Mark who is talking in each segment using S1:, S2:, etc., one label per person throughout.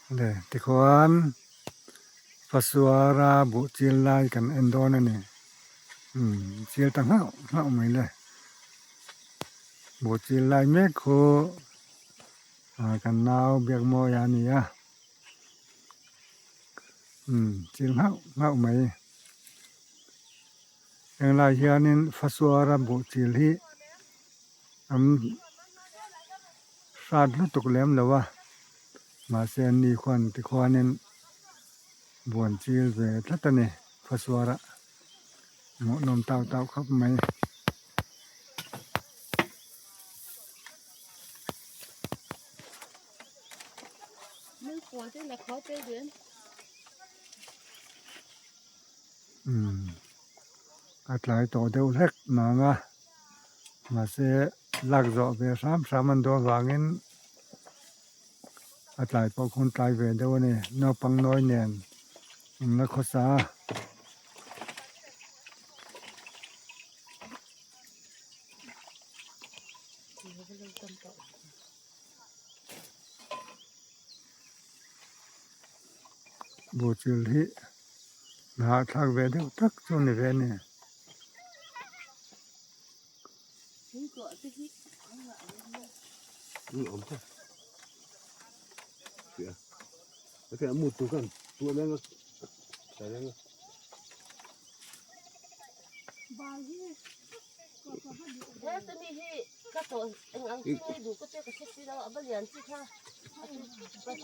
S1: le ti khuan faswara bu chil lai kan endon ani chil ta ngau mai le bu chil lai me kho kan nau biak mo ya ni ya chil ngau mai eng lai hianin faswara bu chil hi am sát lúc tục lém lâu à mà sen đi khoan thì khoan nên buồn chill về tất tần này phát xóa ra ngõ nôm tao khắp mấy cắt lại tổ đều hết mà sẽ lạc rõ về sám ăn đồ vàng in cắt lại bao con trai về đâu này nó bằng nói nền nó khó xa bộ chill hi là thằng về đâu tất cho này về nè
S2: 엄청. 야, 어떻게 아무 두간 두는 거 잘하는 거.
S3: thế tôi đi thì các tổ anh ăn chơi đủ có chơi cái sách gì đâu ở bên liền chứ ha hết rồi cái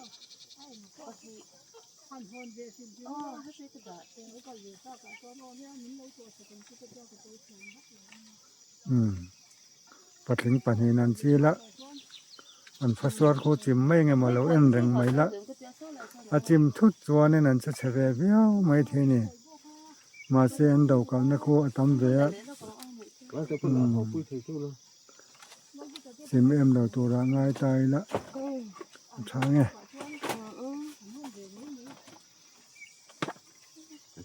S1: ปัดถึงปัดเห็นนั่นสิละมันฟัสวาร์โคจิมไม่ไงมาเราเอ็นแรงไม่ละอาจิมทุกตัวนี่นั่นจะเฉลี่ยเบี้ยวไม่เท่นี่มาเส้นดาวกันนะโคตำเบีย
S2: Cái phần nào học vui thì thôi.
S1: จิมเอ็มเราตัวร่างกายตายละช้างไง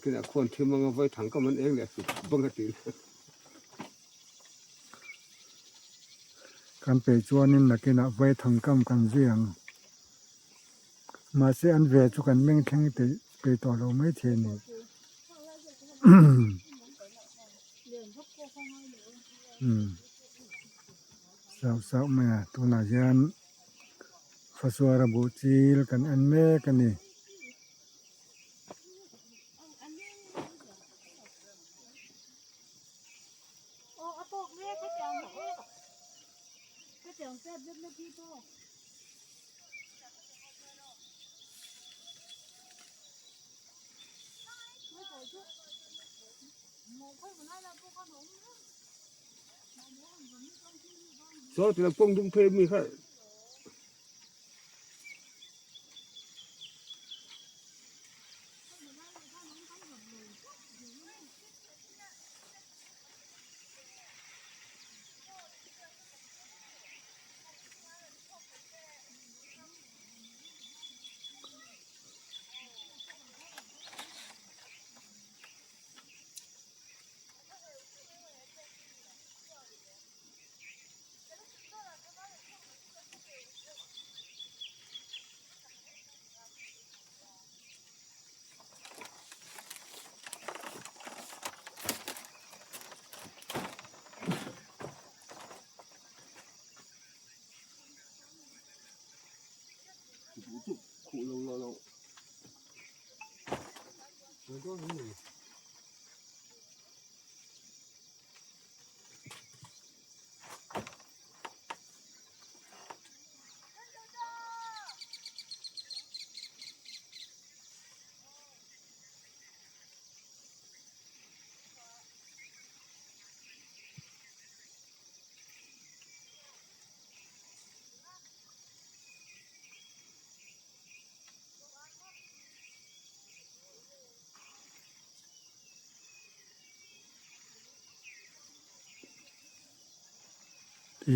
S2: Cái nào con thêm mà với thằng có mình em lại bưng cái tiền.
S1: การไปจวนนี่นักกินไว้ทางกำกันเสียงมาเสียอันเวจุกันเม่งแข่งไปต่อเราไม่เทนี่สาวๆมาตัวหน้ายันฟัสวาระบุจีลกันอันเมกันนี่
S2: Số thì là công dung thêm mi khác. Cụ lâu. Nó có cái gì?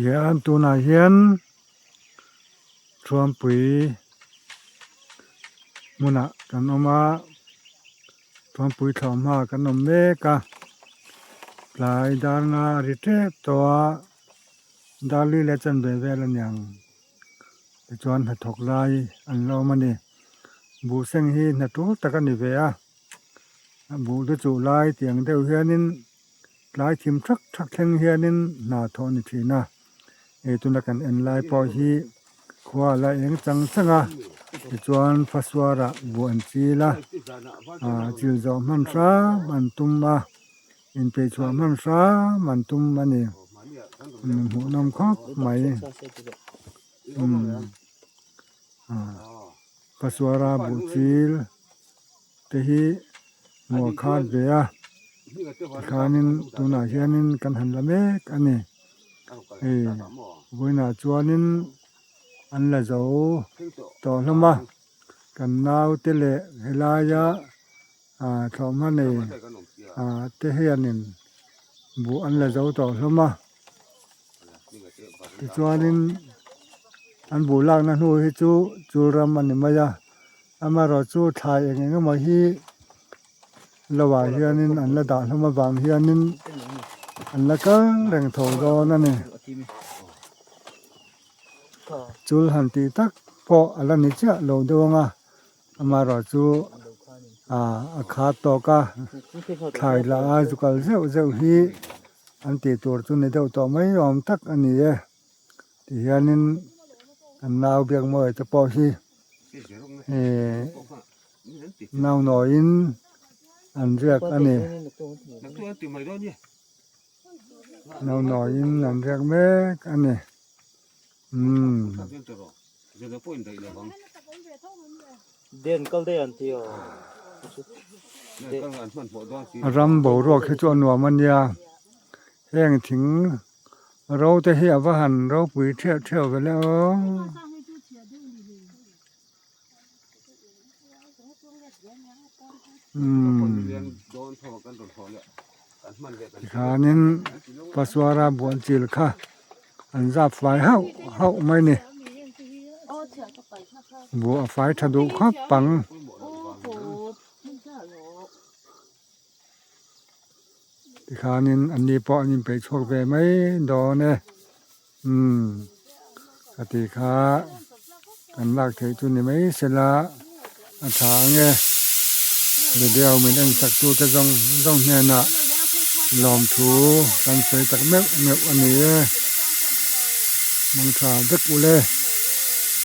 S1: ยันตัวหน้ายันทวมปุ๋ยมุนะกันออกมาทวมปุ๋ยถอมมากันอมเมกะปลายดานงาริเตตัวดาลีเลจันเบเวลันยังจวนหัดถกลายอันเรามันนี่ บูเซงฮีนะตุตะกันนี่เวียบูดจูไลเตียงเดียวเฮียนินไลทิมทักเทงเฮียนินนาทอนิทีนะตุนักันเอ็นไลปอฮีขวาไลเองจังสังจวนฟัสวาระบัวจีละจิลจอมันซามันตุมมาอินเปชัวมันซามันตุมมานี่หูน้ำคอกไหมฟัสวาระบุจิลเตหีมัวคาดเบียคานินตุนาเฮียนินกันหันละเมกอันนี้วันน่ะจวนนินอันละเจ้าต่อลงมากันนาวเตเลเฮลายาทอมันนี่เตเฮียนินบุอันละเจ้าต่อลงมาจวนนินอันบุลากนั้นหูฮิจูรามันนี่มายาอามารอจูไทยเองก็มาฮีละว่าเฮียนินอันละดาลงมาบางเฮียนินอันละก็แรงโถดอนั่นนี่จูลหันตีตักพออันละนิจโลดวงมารอจูขาตอกาไทยละจุกลเจ้าฮีอันตีตัวจุนในเดียวต่อไม่ยอมตักอันนี้ที่เฮียนินอันนาวเบียงมวยจะพอฮีนาวหน่อยอันเรียกอันนี้นาวหน่อยอันเรียกแม่อันนี้
S4: เด่นก็เด่นที่
S1: รำบ่รวกให้จวนหัวมันยาแห้งถึงเราจะเหี่ยวว่าหันเราปุ๋ยเที่ยวกันแล้วขานินปัสวาราบวนจิลค่ะอันจับไฟเฮาไม่นี่บัวไฟทะดุครับปังขานินอันนี้ปอนินไปโชคไปไหมดอเนี่ยกติขาอันลากเถจุนนี่ไหมเสละอัฐาเงเดียวเหมือนอันสักตัวจะต้องเนี่ยนะลอมถูกันใส่ตักเม็ดอันนี้มังคาดึกอุเล